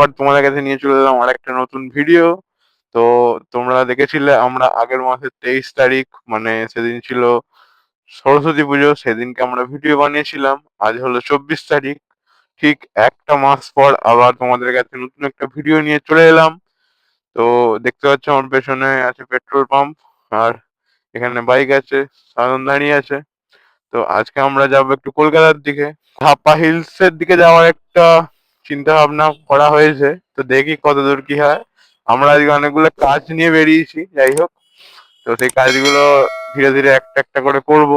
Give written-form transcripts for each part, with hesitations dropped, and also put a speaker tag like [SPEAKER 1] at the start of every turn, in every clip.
[SPEAKER 1] আবার তোমাদের কাছে নিয়ে চলে এলাম আরেকটা নতুন ভিডিও। তো তোমরা দেখেছিলে আমরা আগের মাসের 23 তারিখ, মানে সেদিন ছিল সরস্বতী পুজো, সেদিনকে আমরা ভিডিও বানিয়েছিলাম। আজ হলো 24 তারিখ, ঠিক একটা মাস পর আবার তোমাদের কাছে নতুন একটা ভিডিও নিয়ে চলে এলাম। তো দেখতে পাচ্ছ আমার পেছনে আছে পেট্রোল পাম্প, আর এখানে বাইক আছে, সাধন দাঁড়িয়ে আছে। তো আজকে আমরা যাবো একটু কলকাতার দিকে, হাপ্পা হিলস এর দিকে যাওয়ার একটা চিন্তা ভাবনা করা হয়েছে। তো দেখি কতদূর কি হয়। আমরা আজকে অনেকগুলো কাজ নিয়ে বেরিয়েছি, যাই হোক। তো সেই কাজগুলো ধীরে ধীরে একটা একটা করে করব।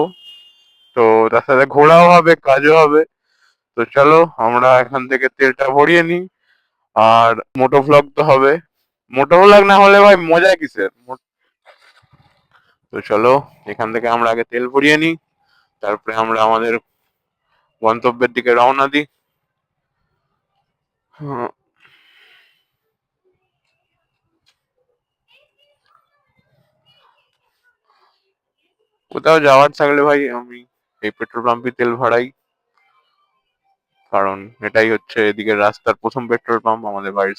[SPEAKER 1] তো তার সাথে ঘোরাও হবে, কাজও হবে। তো চলো আমরা এখান থেকে তেলটা ভরিয়ে নিই। আর মোটো ভ্লগ তো হবে, মোটো ভ্লগ না হলে ভাই মজা কিসের। তো চলো এখান থেকে আমরা আগে তেল ভরিয়ে নিই, তারপরে আমরা আমাদের গন্তব্যের দিকে রওনা দিই। হুম, কোথাও যাওয়ার থাকলে ভাই আমি এই পেট্রোল পাম্পে তেল ভরাই, কারণ এটাই হচ্ছে এদিকে রাস্তার প্রথম পেট্রোল পাম্প আমাদের বাড়ির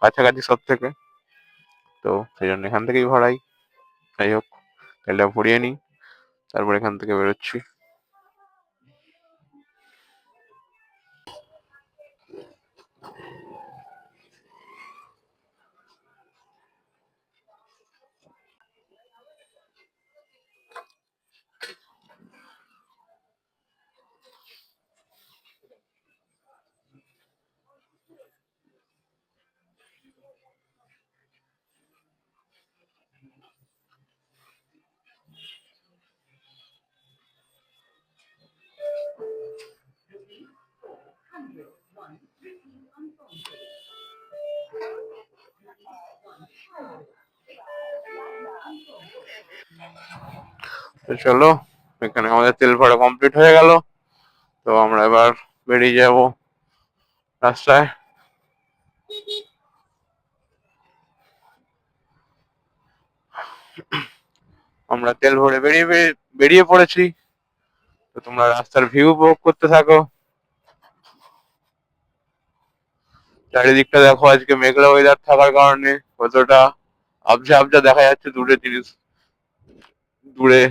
[SPEAKER 1] কাছাকাছি সব থেকে। তো সেই জন্য এখান থেকেই ভরাই। যাই হোক, তেলটা ভরিয়ে নিই, তারপর এখান থেকে বেরোচ্ছি। তো চলো, এখানে আমাদের তেল ভরা কমপ্লিট হয়ে গেল। তো আমরা এবার বেরিয়ে যাব রাস্তায়। আমরা তেল ভরে বেরিয়ে পড়েছি। তো তোমরা রাস্তার ভিউ উপভোগ করতে থাকো। চারিদিকটা দেখো, আজকে মেঘলা ওয়েদার থাকার কারণে কতটা আবঝা আবঝা দেখা যাচ্ছে দূরে জিনিস, দূরে।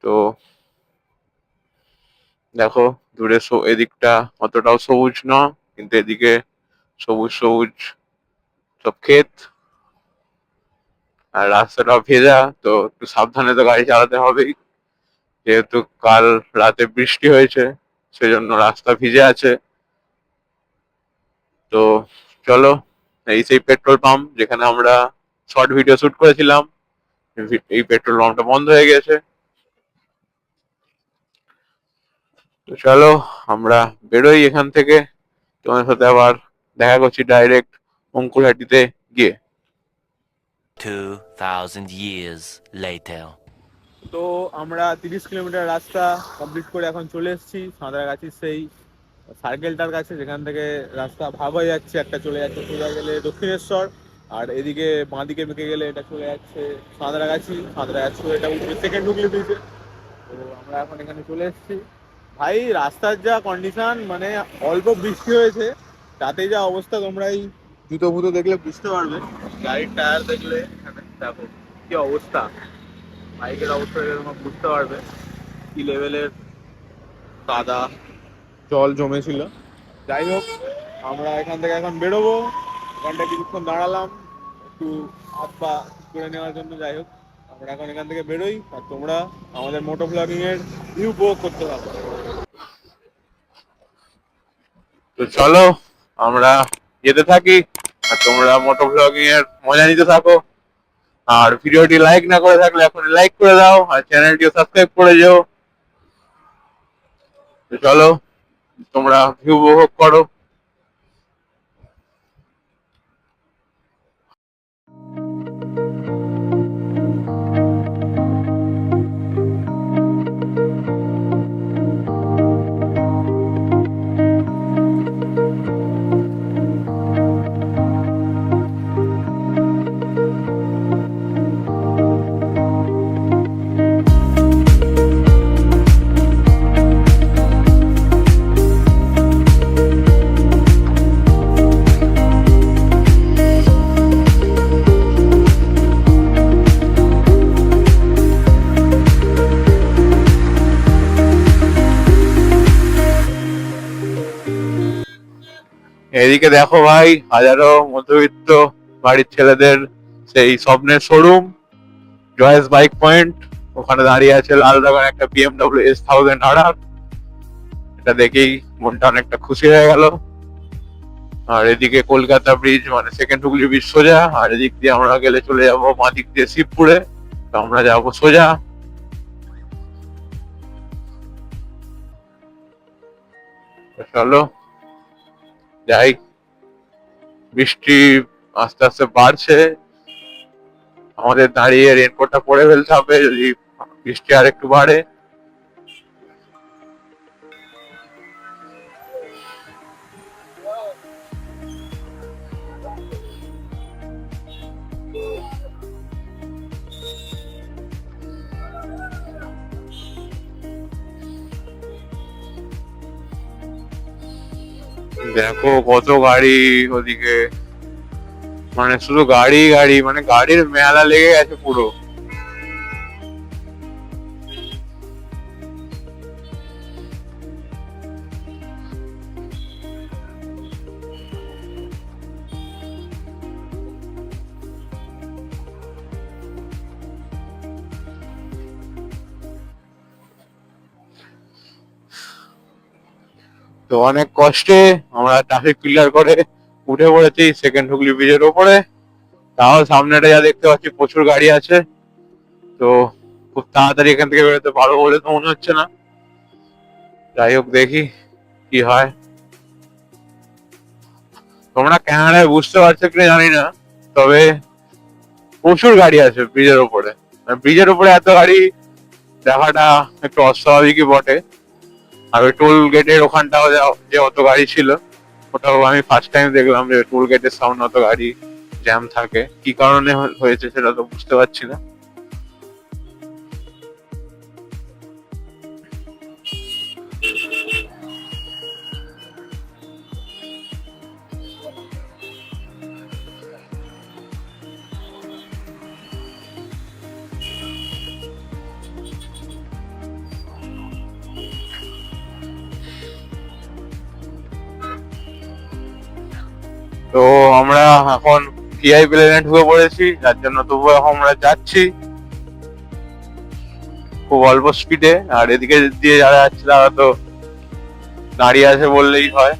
[SPEAKER 1] তো দেখো দূরে এদিকটা অতটাও সবুজ না, কিন্তু এদিকে সবুজ সবুজ সব ক্ষেত, আর রাস্তাটাও ভেজা। তো একটু সাবধানে তো গাড়ি চালাতে হবেই, যেহেতু কাল রাতে বৃষ্টি হয়েছে, সেজন্য রাস্তা ভিজে আছে। তো চলো, এই সেই পেট্রোল পাম্প যেখানে আমরা শর্ট ভিডিও শুট করেছিলাম, এই পেট্রোল পাম্পটা বন্ধ হয়ে গেছে। তো চলো আমরা বেরোই এখান থেকে। তোমার সাথে আবার দেখা করছি ডাইরেক্ট অঙ্কুরহাটিতে গিয়ে।
[SPEAKER 2] 2000 years later.
[SPEAKER 3] তো আমরা 30 কিলোমিটার রাস্তা কমপ্লিট করে এখন চলে এসেছি সাঁতরাগাছির সেই সার্কেলটার কাছে, যেখান থেকে রাস্তা ভাগ হয়ে যাচ্ছে। একটা চলে যাচ্ছে সোজা গেলে দক্ষিণেশ্বর, আর এদিকে বাঁদিকে বেঁকে গেলে এটা চলে যাচ্ছে সাঁতরাগাছি। সাঁতরাগাছি এটা সেকেন্ড হুগলি ব্রিজে। তো আমরা এখন এখানে চলে এসেছি। ভাই রাস্তার যা কন্ডিশন, মানে অল্প বৃষ্টি হয়েছে তাতে যা অবস্থা, তোমরা এই জুতো ফুতো দেখলে বুঝতে পারবে। গাড়ির টায়ার দেখলে এখানে দেখো কি অবস্থা, বাইকের অবস্থা দেখে তোমরা বুঝতে পারবে কি লেভেলের কাদা জল জমেছিল। যাই হোক, আমরা এখান থেকে এখন বেরোবো। এখানটা কিছুক্ষণ দাঁড়ালাম একটু হাত পা করে নেওয়ার জন্য। যাই হোক, আমরা এখন এখান থেকে বেরোই, আর তোমরা আমাদের মোটো ব্লগিং এর ভিউ উপভোগ করতে পারো।
[SPEAKER 1] তো চলো আমরা যেতে থাকি, আর তোমরা মোটো ব্লগিং এর মজা নিতে থাকো। আর ভিডিওটি লাইক না করে থাকলে এখন লাইক করে দাও, আর চ্যানেলটিও সাবস্ক্রাইব করে যেও। তো চলো তোমরা ভিউ উপভোগ করো। এদিকে দেখো ভাই, হাজারো মধ্যবিত্ত বাড়ির ছেলেদের সেই স্বপ্নের শোরুম জয়েস বাইক পয়েন্ট। ওখানে দাঁড়িয়ে আছে লাল রঙের একটা BMW S1000 এটা দেখেই মনটা অনেকটা খুশি হয়ে গেল। আর এদিকে কলকাতা ব্রিজ মানে সেকেন্ড হুগলি ব্রিজ সোজা, আর এদিক দিয়ে আমরা গেলে চলে যাবো বাঁ দিক দিয়ে শিবপুরে। তো আমরা যাবো সোজা। তো চলো যাই। বৃষ্টি আস্তে আস্তে বাড়ছে, আমাদের দাঁড়িয়ে রেনকোটটা পরে ফেলতে হবে যদি বৃষ্টি আর একটু বাড়ে। দেখো কত গাড়ি ওদিকে, মানে শুধু গাড়ি গাড়ি, মানে গাড়ির মেলা লেগে গেছে পুরো। তো অনেক কষ্টে আমরা ট্রাফিক ক্লিয়ার করে উঠে পড়েছি সেকেন্ড হুগলি ব্রিজের ওপরে। তাও সামনেটা যা দেখতে পাচ্ছি প্রচুর গাড়ি আছে, তো খুব তাড়াতাড়ি এখান থেকে বেরোতে পারবো বলে তো মনে হচ্ছে না। যাই হোক দেখি কি হয়। তোমরা ক্যামেরায় বুঝতে পারছো কিনা জানি না, তবে প্রচুর গাড়ি আছে ব্রিজের ওপরে। ব্রিজের ওপরে এত গাড়ি দেখাটা একটু অস্বাভাবিকই বটে। আর ওই টোল গেটের ওখানটাও যে অত গাড়ি ছিল, ওটাও আমি ফার্স্ট টাইম দেখলাম যে টোল গেটের সামনে অত গাড়ি জ্যাম থাকে। কি কারণে হয়েছে সেটা তো বুঝতে পারছি না। তো আমরা এখন ভিআইপি লেনে ঢুকে পড়েছি, যার জন্য তবুও এখন আমরা যাচ্ছি খুব অল্প স্পিডে। আর এদিকে দিয়ে যারা যাচ্ছে তারা তো দাঁড়িয়ে আছে বললেই হয়।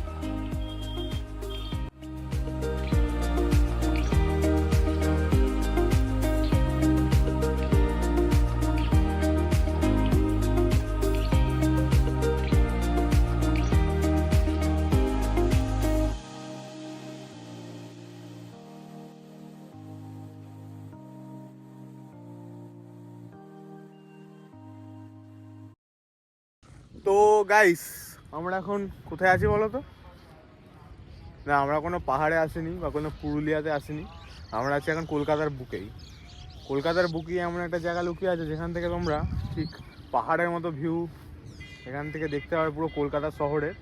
[SPEAKER 3] তো গাইস, আমরা এখন কোথায় আছি বলো তো? না, আমরা কোনো পাহাড়ে আসিনি বা কোনো পুরুলিয়াতে আসিনি, আমরা আছি এখন কলকাতার বুকেই। কলকাতার বুকেই এমন একটা জায়গা লুকিয়ে আছে যেখান থেকে তোমরা ঠিক পাহাড়ের মতো ভিউ এখান থেকে দেখতে পাবে পুরো কলকাতা শহরের।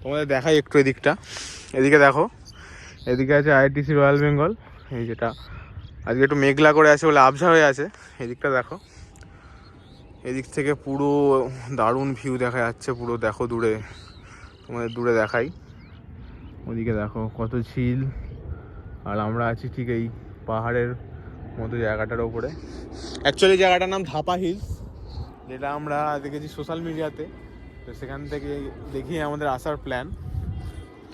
[SPEAKER 3] তোমাদের দেখাই একটু এদিকটা, এদিকে দেখো, এদিকে আছে আইআরটিসি রয়্যাল বেঙ্গল। এই যেটা আজকে একটু মেঘলা করে আছে বলে আবছা হয়ে আছে। এদিকটা দেখো, এদিক থেকে পুরো দারুণ ভিউ দেখা যাচ্ছে পুরো। দেখো দূরে, তোমাদের দূরে দেখাই, ওদিকে দেখো কত ঝিল। আর আমরা আছি ঠিক এই পাহাড়ের মতো জায়গাটার ওপরে। অ্যাকচুয়ালি জায়গাটার নাম ধাপা হিলস, যেটা আমরা দেখেছি সোশ্যাল মিডিয়াতে। তো সেখান থেকে দেখিয়ে আমাদের আসার প্ল্যান।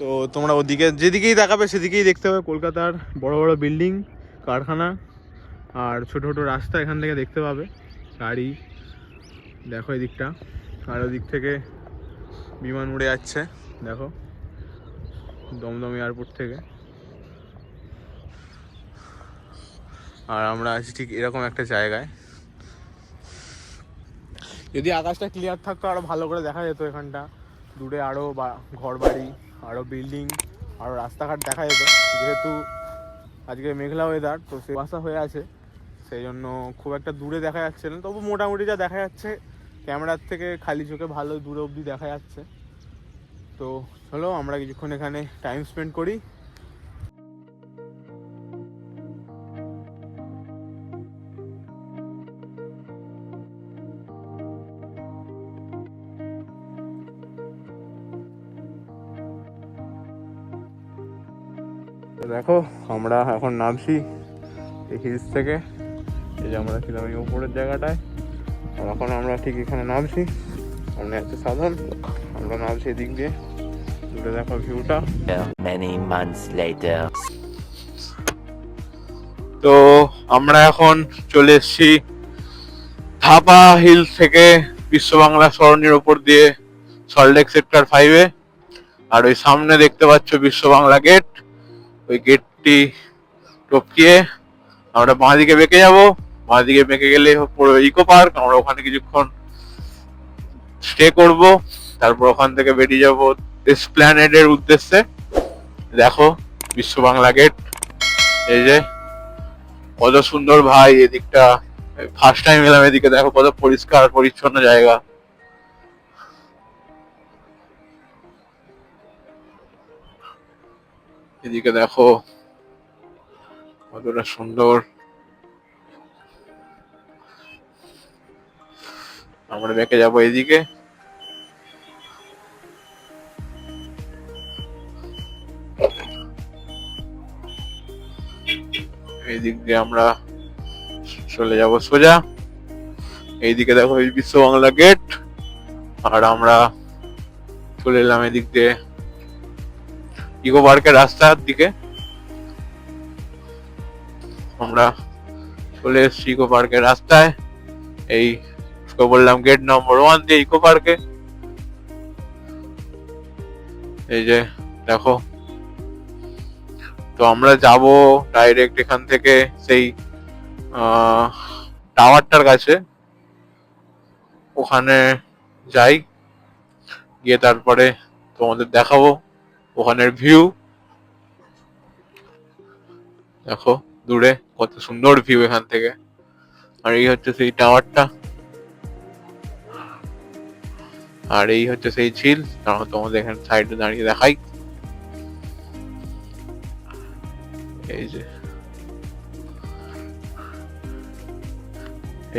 [SPEAKER 3] তো তোমরা ওদিকে যেদিকেই দেখাবে সেদিকেই দেখতে পাবে কলকাতার বড় বড় বিল্ডিং, কারখানা আর ছোট ছোট রাস্তা এখান থেকে দেখতে পাবে, গাড়ি। দেখো এদিকটা, আর ওদিক থেকে বিমান উড়ে যাচ্ছে দেখো, দমদম এয়ারপোর্ট থেকে। আর আমরা আছি ঠিক এরকম একটা জায়গায়। যদি আকাশটা ক্লিয়ার থাকতো আরও ভালো করে দেখা যেত এখানটা। দূরে আরও ঘর বাড়ি, আরও বিল্ডিং, আরও রাস্তাঘাট দেখা যেত। যেহেতু আজকে মেঘলা ওয়েদার, তো সে কুয়াশা হয়ে আছে, সেই জন্য খুব একটা দূরে দেখা যাচ্ছে না। তবু মোটামুটি যা দেখা যাচ্ছে ক্যামেরার থেকে খালি চোখে ভালো দূরে অবধি দেখা যাচ্ছে। তো চলো আমরা কিছুক্ষণ এখানে টাইম স্পেন্ড করি।
[SPEAKER 1] দেখো আমরা এখন নামছি এই হিলস থেকে। এই যে আমরা ছিলাম এই উপরের জায়গাটায়, আর এখন আমরা ঠিক এখানে নামছি। সামনে আছে সাধন, আমরা নামছি এদিক দিয়ে। দূরে দেখো ভিউটা।
[SPEAKER 2] Many months later.
[SPEAKER 1] তো আমরা এখন চলে এসেছি ধাপা হিলস থেকে বিশ্ব বাংলা সরণির ওপর দিয়ে সল্টলেক সেক্টর 5-এ। আর ওই সামনে দেখতে পাচ্ছ বিশ্ব বাংলা গেট। ওই গেটটি টপকিয়ে আমরা বাঁ দিকে বেঁকে যাবো। বাঁ দিকে বেঁকে গেলে পুরো ইকো পার্ক। আমরা ওখানে কিছুক্ষণ স্টে করব, তারপর ওখান থেকে বেরিয়ে যাব এসপ্ল্যানেডের উদ্দেশ্যে। দেখো বিশ্ব বাংলা গেট, এই যে কত সুন্দর ভাই এদিকটা। ফার্স্ট টাইম এলাম এদিকে, দেখো কত পরিষ্কার পরিচ্ছন্ন জায়গা। এদিকে দেখো কতটা সুন্দর। আমরা বেঁকে যাবো এদিকে। এই দিক দিয়ে আমরা চলে যাব সোজা। এইদিকে দেখো এই বিশ্ব বাংলা গেট, আর আমরা চলে এলাম এদিক দিয়ে ইকো পার্কের রাস্তার দিকে। আমরা চলে এসেছি ইকো পার্কের রাস্তায়। এই বললাম গেট নম্বর 1 দিয়ে ইকো পার্কে। এই যে দেখো, তো আমরা যাব ডাইরেক্ট এখান থেকে সেই টাওয়ারটার কাছে। ওখানে যাই, গিয়ে তারপরে তোমাদের দেখাবো ওখানের ভিউ। দেখো দূরে কত সুন্দর ভিউ এখান থেকে। আর এই হচ্ছে সেই টাওয়ারটা, আর এই হচ্ছে সেই ঝিল। তারপর তোমাদের এখানে সাইডে দাঁড়িয়ে দেখাই। এই যে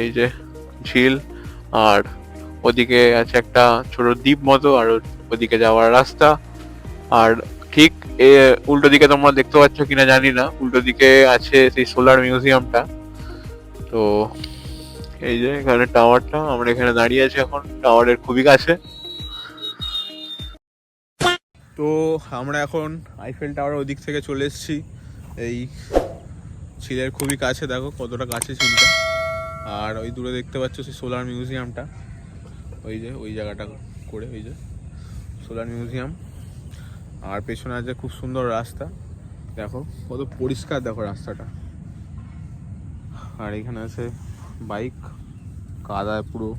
[SPEAKER 1] এই যে ঝিল, আর ওদিকে আছে একটা ছোট দ্বীপ মতো, আর ওদিকে যাওয়ার রাস্তা। আর ঠিক উল্টো দিকে তোমরা দেখতে পাচ্ছ কিনা জানি না, উল্টো দিকে আছে সেই সোলার মিউজিয়ামটা। তো এই যে এখানে টাওয়ারটা, আমরা এখানে দাঁড়িয়ে আছি এখন টাওয়ারের খুবই কাছে। তো আমরা এখন আইফেল টাওয়ার ওদিক থেকে চলে এসেছি এই ঝিলের খুবই কাছে। দেখো কতটা কাছে ঝিলটা। আর ওই দূরে দেখতে পাচ্ছ সেই সোলার মিউজিয়ামটা, ওই যে ওই জায়গাটা করে, ওই যে সোলার মিউজিয়াম। আর পেছনে আছে খুব সুন্দর রাস্তা, দেখো কত পরিষ্কার, দেখো রাস্তাটা। আর এখানে আছে বাইক, কাদায় পুরো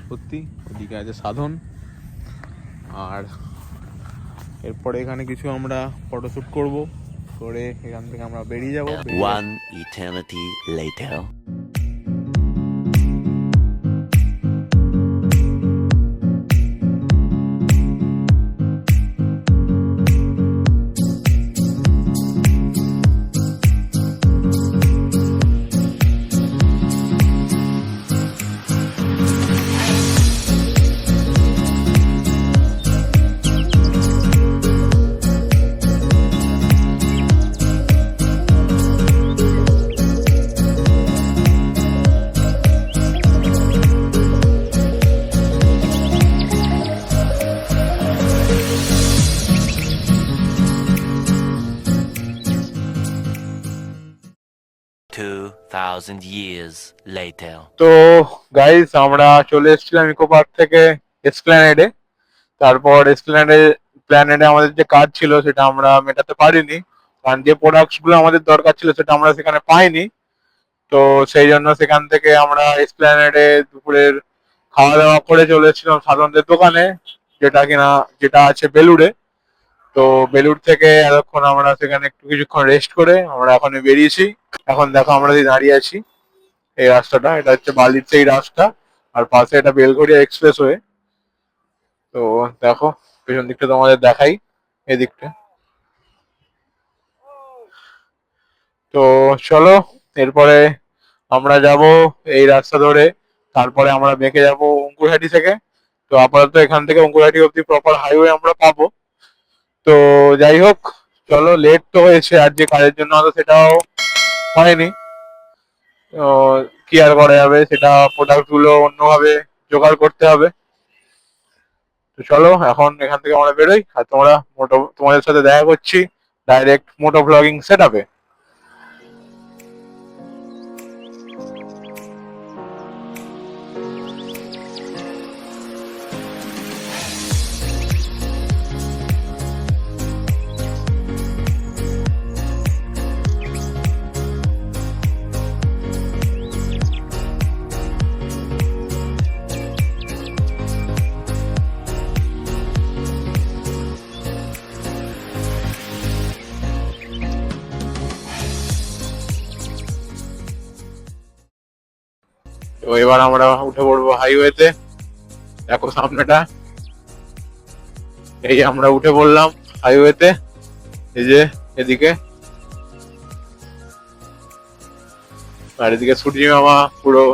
[SPEAKER 1] ভর্তি। ওদিকে আছে সাধন। আর এরপরে এখানে কিছু আমরা ফটোশ্যুট করব, করে এখান থেকে আমরা বেরিয়ে যাব।
[SPEAKER 2] One eternity later. Thousand years later.
[SPEAKER 1] তো গাইস আমরা চলে এসেছিলাম ইকো পার্ক থেকে এসপ্ল্যানেডে। তারপর প্ল্যানেডে আমাদের যে কাজ ছিল সেটা আমরা মেটাতে পারিনি, কারণ যে প্রোডাক্টস গুলো আমাদের দরকার ছিল সেটা আমরা সেখানে পাইনি। তো সেই জন্য সেখান থেকে আমরা এসপ্ল্যানেডে দুপুরের খাওয়া দাওয়া করে চলে এসেছিলাম সাধনদের দোকানে, যেটা আছে বেলুড়ে। তো বেলুড় থেকে এতক্ষণ আমরা সেখানে একটু কিছুক্ষণ রেস্ট করে আমরা এখন বেরিয়েছি। এখন দেখো আমরা দাঁড়িয়ে আছি এই রাস্তাটা, এটা হচ্ছে বালির সেই রাস্তা, আর পাশে এটা বেলঘড়িয়া এক্সপ্রেসওয়ে। তো দেখো পেছন দিকটা তোমাদের দেখাই, এদিকটা। তো চলো এরপরে আমরা যাব এই রাস্তা ধরে, তারপরে আমরা বেঁকে যাব অঙ্কুরহাটি থেকে। তো আপাতত এখান থেকে অঙ্কুরহাটি অব্দি প্রপার হাইওয়ে আমরা পাবো। তো যাই হোক, চলো, লেট তো হয়েছে, আর যে কাজের জন্য হতো সেটাও হয়নি। তো কি আর করা যাবে, সেটা প্রোডাক্ট গুলো অন্যভাবে জোগাড় করতে হবে। তো চলো এখন এখান থেকে আমরা বেরোই, আর তোমাদের সাথে দেখা করছি ডাইরেক্ট মোটো ব্লগিং সেট আপে। তো এবার আমরা উঠে পড়বো হাইওয়েতে। দেখো সামনেটা, এই আমরা উঠে পড়লাম হাইওয়েতে। এই যে এদিকে, আর এদিকে সূর্যি মামা পুরো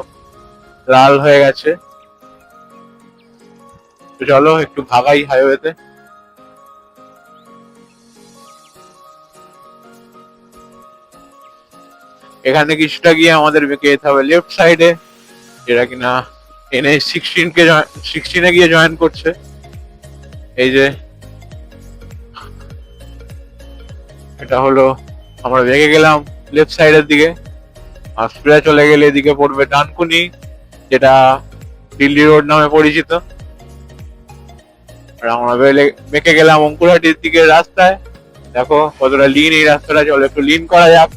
[SPEAKER 1] লাল হয়ে গেছে। তো চলো একটু ভাগাই হাইওয়েতে। এখানে কিছুটা গিয়ে আমাদের বেঁকে যেতে হবে লেফট সাইডে, যেটা কিনা NH16 গিয়ে জয়েন করছে। এই যে এটা হলো, আমরা বেঁকে গেলাম লেফট সাইডের দিকে, আর সোজা চলে গেলে এদিকে পড়বে ডানকুনি, যেটা দিল্লি রোড নামে পরিচিত। আর আমরা বেঁকে গেলাম অঙ্কুরহাটির দিকে রাস্তায়। দেখো কতটা লিন এই রাস্তাটা, চলো একটু লিন করা যাক।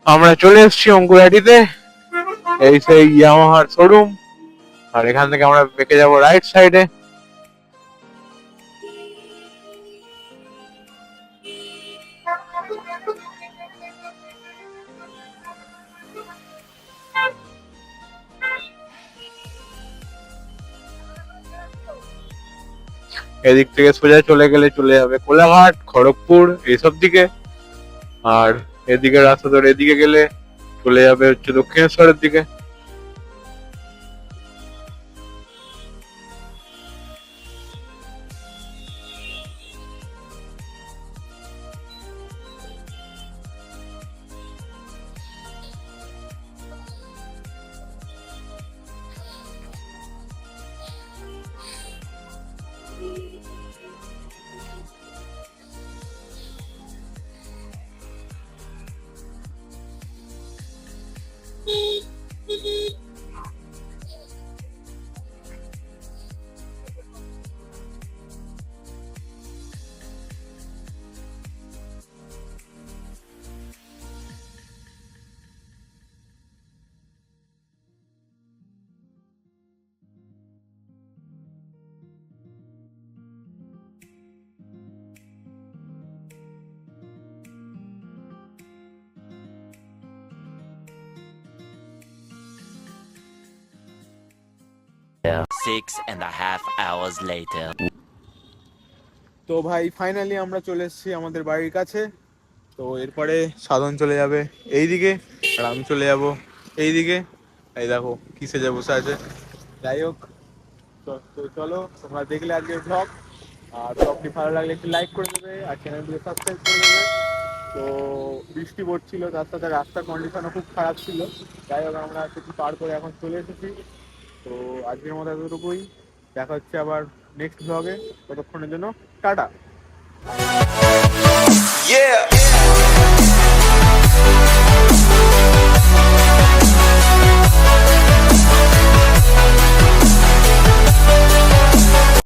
[SPEAKER 1] আমরা চলে এসেছি অঙ্কুরহাটিতে, এই সেই ইয়ামাহার শোরুম। আর এখান থেকে আমরা বেঁকে যাবো রাইট সাইডে। এদিক থেকে সোজা চলে গেলে চলে যাবে কোলাঘাট, খড়গপুর এইসব দিকে। আর এদিকে রাস্তা ধরে এদিকে গেলে চলে যাবে হচ্ছে দক্ষিণেশ্বরের দিকে।
[SPEAKER 2] Six and a half hours later.
[SPEAKER 3] তো ভাই ফাইনালি আমরা চলে এসেছি আমাদের বাড়ির কাছে। তো এরপরে সাধন চলে যাবে এইদিকে, আর আমি চলে যাব এইদিকে। এই দেখো কি সেজে বসে আছে। যাই হোক, তো চলো তোমরা দেখলে আজকের ব্লগ। আর ব্লগটি ভালো লাগলে একটু লাইক করে দেবে, আর চ্যানেলটিকে সাবস্ক্রাইব করে দেবে। তো বৃষ্টি পড়ছিল, তার সাথে রাস্তার কন্ডিশনও খুব খারাপ ছিল। যাই হোক আমরা সেটি পার করে এখন চলে এসেছি। তো আজকের মতো এতটুকুই, দেখা হচ্ছে আবার নেক্সট ব্লগে। ততক্ষণের জন্য টাটা।
[SPEAKER 4] Yeah.